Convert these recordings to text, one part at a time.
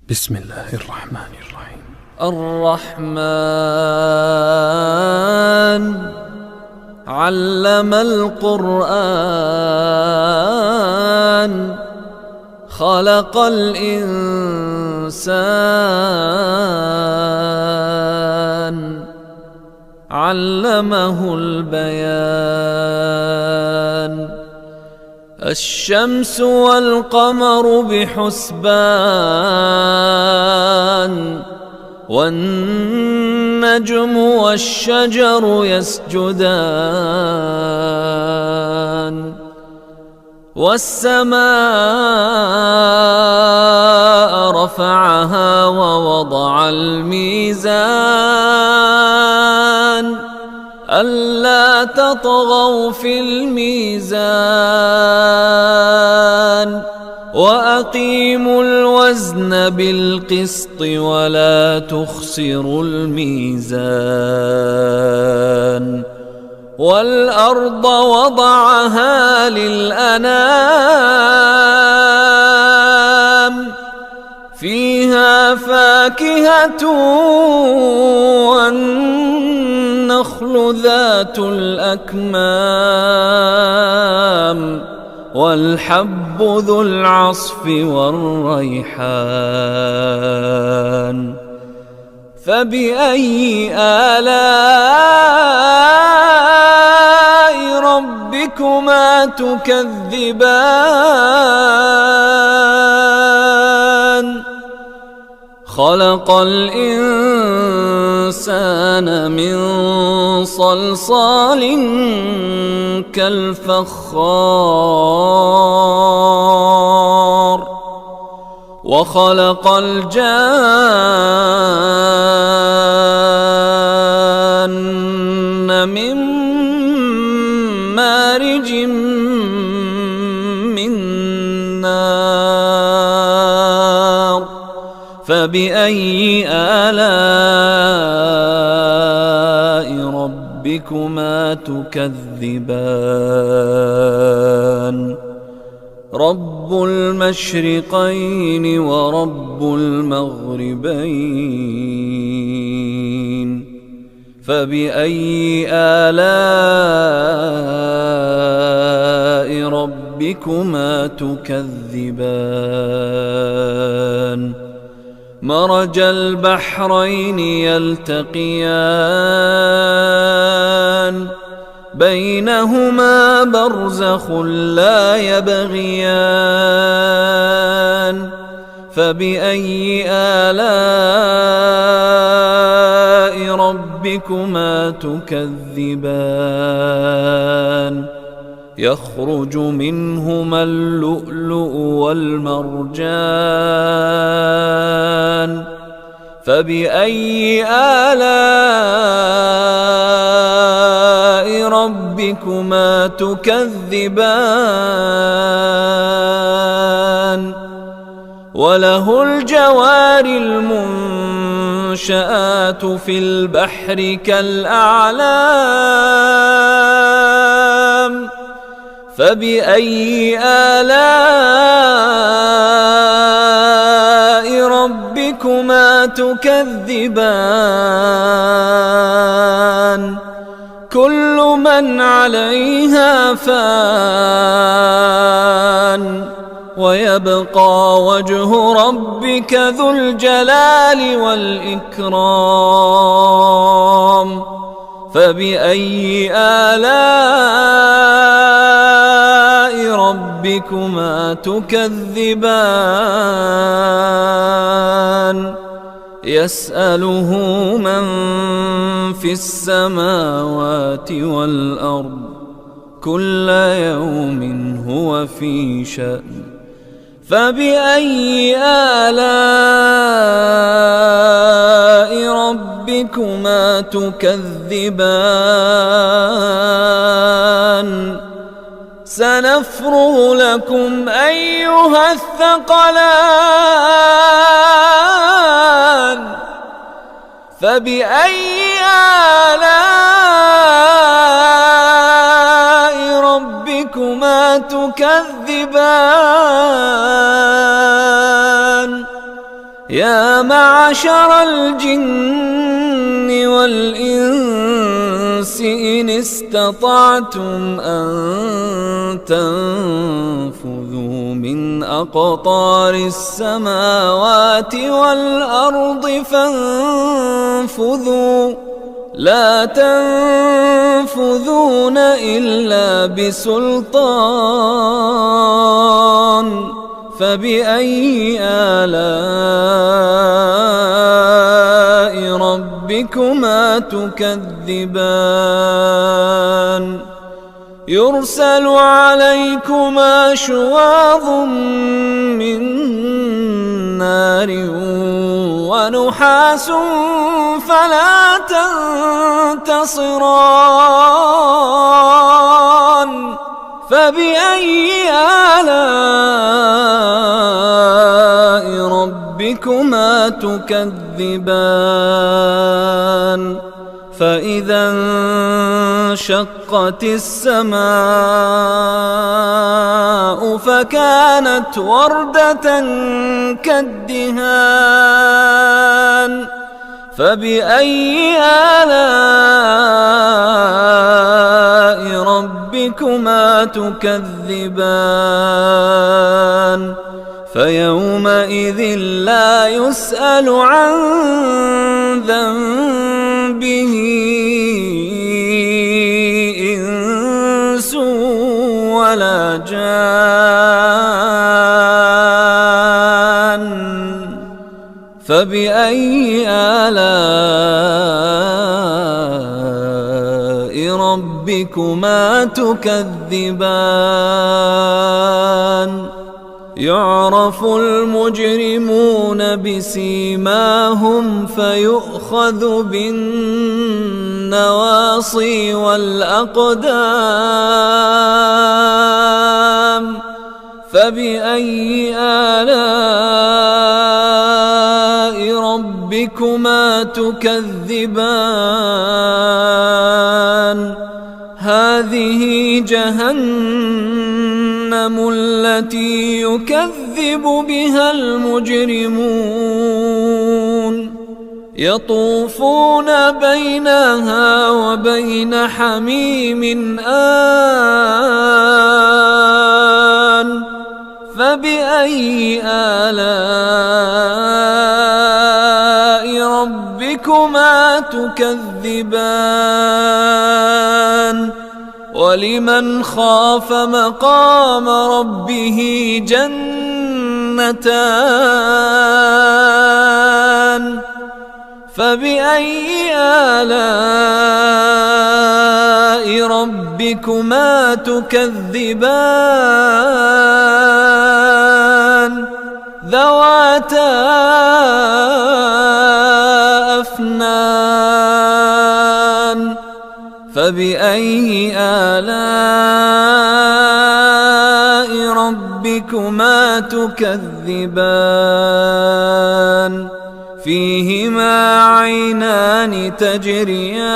بسم الله الرحمن الرحيم. الرحمن علم القرآن خلق الإنسان علمه البيان الشمس والقمر بحسبان والنجم والشجر يسجدان والسماء رفعها ووضع الميزان ألا تطغوا في الميزان وأقيموا الوزن بالقسط ولا تخسروا الميزان والأرض وضعها للأنام فيها فاكهة والنخل ذات الأكمام والحب ذو العصف والريحان فبأي آلاء ربكما تكذبان خلق الإنسان من صلصال كالفخار وخلق الجان من مارج من نار فبأي آلاء ربكما تكذبان رب المشرقين ورب المغربين فبأي آلاء ربكما تكذبان مرج البحرين يلتقيان بينهما برزخ لا يبغيان فبأي آلاء ربكما تكذبان يخرج منهما اللؤلؤ والمرجان فبأي آلاء ربكما تكذبان وله الجوار المنشآت في البحر كالأعلام فبأي آلاء ربكما تكذبان كل من عليها فان ويبقى وجه ربك ذو الجلال والإكرام فبأي آلاء ربكما تكذبان يسأله من في السماوات والأرض كل يوم هو في شأن فبأي آلاء ربكما تكذبان سنفرغ لكم أيها الثقلان فبأي آلاء ربكما تكذبان يا معشر الجن والإنس إن استطعتم أن تنفذوا من أقطار السماوات والأرض فانفذوا لا تنفذون إلا بسلطان فبأي آلاء ربكما تكذبان يرسل عليكما شواظ من نار ونحاس فلا تنتصران فبأي آلاء ربكما تكذبان فإذا انشقت السماء فكانت وردة كالدهان فبأي آلاء ربكما تكذبان فيومئذ لا يسأل عن ذنبه إنس ولا جان فبأي آلاء ربكما تكذبان يعرف المجرمون بسيماهم فيؤخذ بالنواصي والأقدام فبأي آلاء ربكما تكذبان هذه جهنم التي يكذب بها المجرمون يطوفون بينها وبين حميم آن فبأي آلاء ربكما تكذبان ولمن خاف مقام ربه جنتان فبأي آلاء ربكما تكذبان ذواتا أفنان فبأي آلاء ربكما تكذبان فيهما عينان تجريان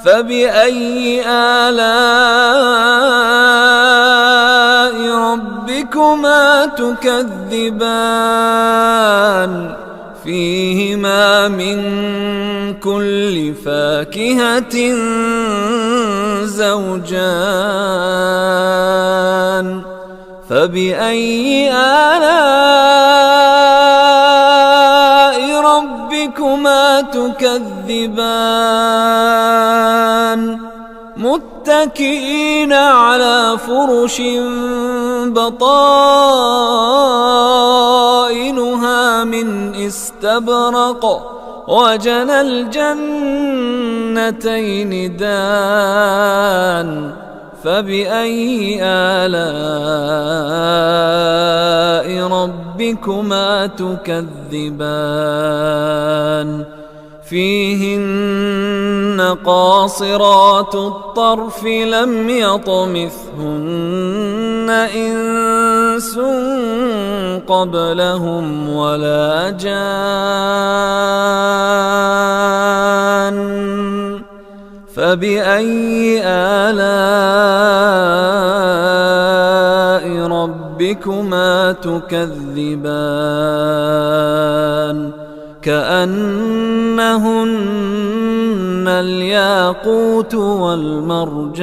فبأي آلاء ربكما تكذبان فيهما من كل فاكهة زوجان فبأي آلاء ربكما تكذبان متكئين على فرش بطائنها من استبرق وجنى الجنتين دان فبأي آلاء ربكما تكذبان فيهن قاصرات الطرف لم يطمثهن إنس قبلهم ولا جان فبأي آلاء ربكما ربكما تكذبان كأنهن الياقوت والمرجان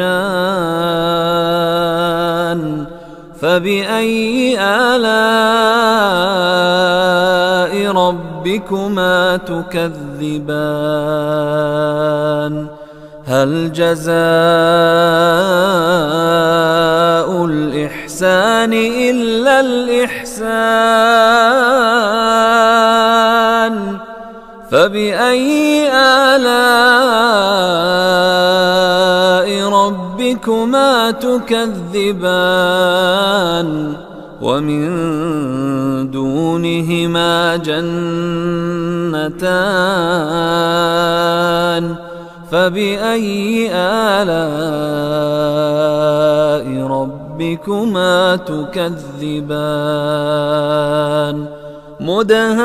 فبأي آلاء ربكما تكذبان هل جزاء الإحسان إلا الإحسان فبأي آلاء ربكما تكذبان ومن دونهما جنتان فبأي آلاء ربكما تكذبان مدهامتان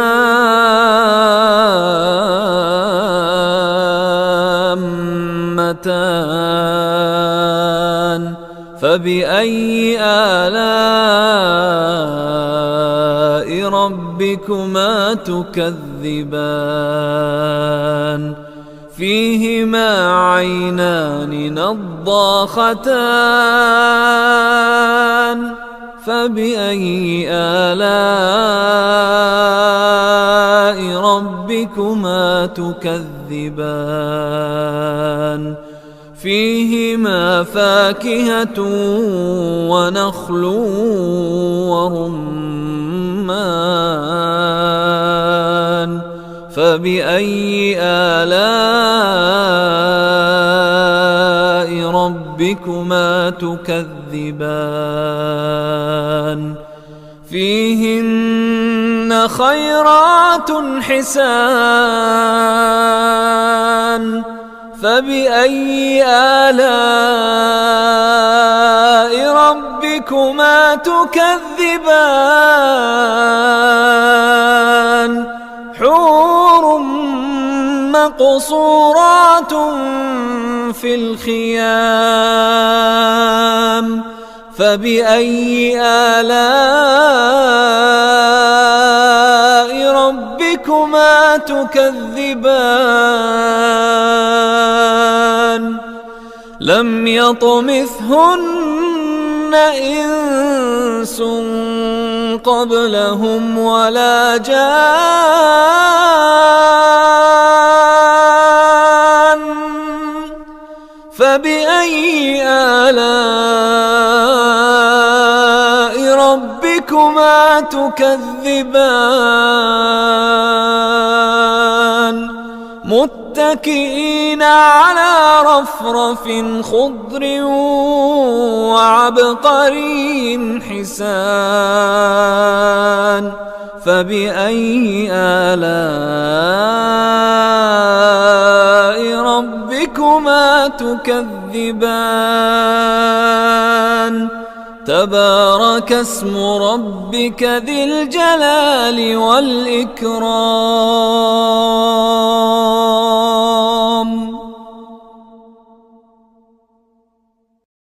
فبأي آلاء ربكما تكذبان فيهما عينان نضاختان فبأي آلاء ربكما تكذبان فيهما فاكهة ونخل ورمان فبأي آلاء ربكما تكذبان فيهن خيرات حسان فبأي آلاء ربكما تكذبان حور مقصورات في الخيام فبأي آلاء ربكما تكذبان لم يطمثهن إنس قبلهم ولا جان فبأي آلاء ربكما تكذبان متكئين على رفرف خضر وعبقري حسان فبأي آلاء ربكما تكذبان تبارك اسم ربك ذي الجلال والإكرام